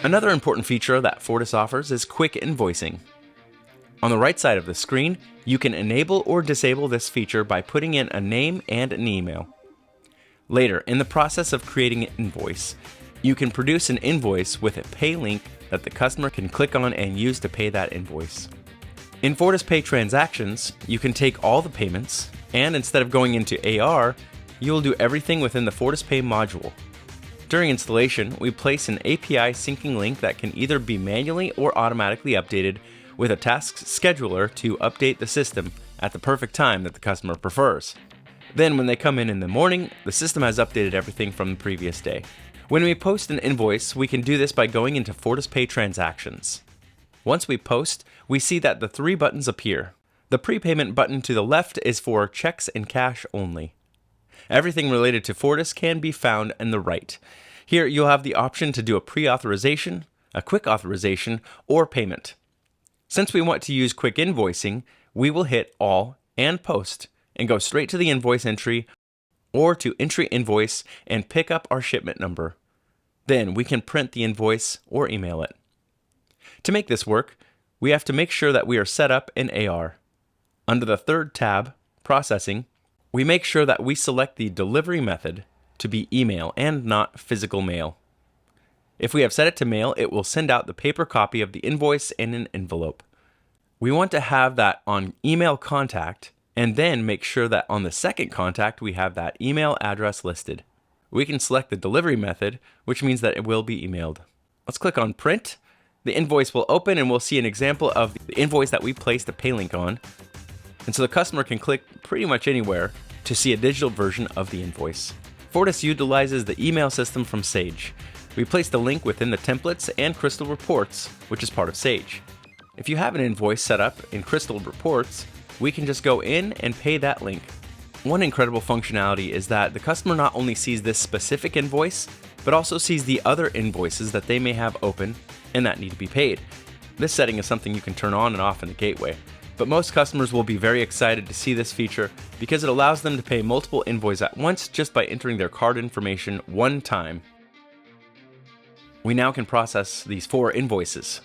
Another important feature that Fortis offers is quick invoicing. On the right side of the screen, you can enable or disable this feature by putting in a name and an email. Later, in the process of creating an invoice, you can produce an invoice with a pay link that the customer can click on and use to pay that invoice. In FortisPay transactions, you can take all the payments, and instead of going into AR, you will do everything within the FortisPay module. During installation, we place an API syncing link that can either be manually or automatically updated with a task scheduler to update the system at the perfect time that the customer prefers. Then when they come in the morning, the system has updated everything from the previous day. When we post an invoice, we can do this by going into FortisPay transactions. Once we post, we see that the three buttons appear. The prepayment button to the left is for checks and cash only. Everything related to Fortis can be found on the right. Here you'll have the option to do a pre-authorization, a quick authorization, or payment. Since we want to use quick invoicing, we will hit all and post and go straight to the invoice entry or to entry invoice and pick up our shipment number. Then we can print the invoice or email it. To make this work, we have to make sure that we are set up in AR. Under the third tab, Processing, we make sure that we select the delivery method to be email and not physical mail. If we have set it to mail, it will send out the paper copy of the invoice in an envelope. We want to have that on email contact and then make sure that on the second contact we have that email address listed. We can select the delivery method, which means that it will be emailed. Let's click on print. The invoice will open and we'll see an example of the invoice that we placed a pay link on. And so the customer can click pretty much anywhere to see a digital version of the invoice. Fortis utilizes the email system from Sage. We place the link within the templates and Crystal Reports, which is part of Sage. If you have an invoice set up in Crystal Reports, we can just go in and pay that link. One incredible functionality is that the customer not only sees this specific invoice, but also sees the other invoices that they may have open and that need to be paid. This setting is something you can turn on and off in the gateway, but most customers will be very excited to see this feature because it allows them to pay multiple invoices at once just by entering their card information one time. We now can process these 4 invoices.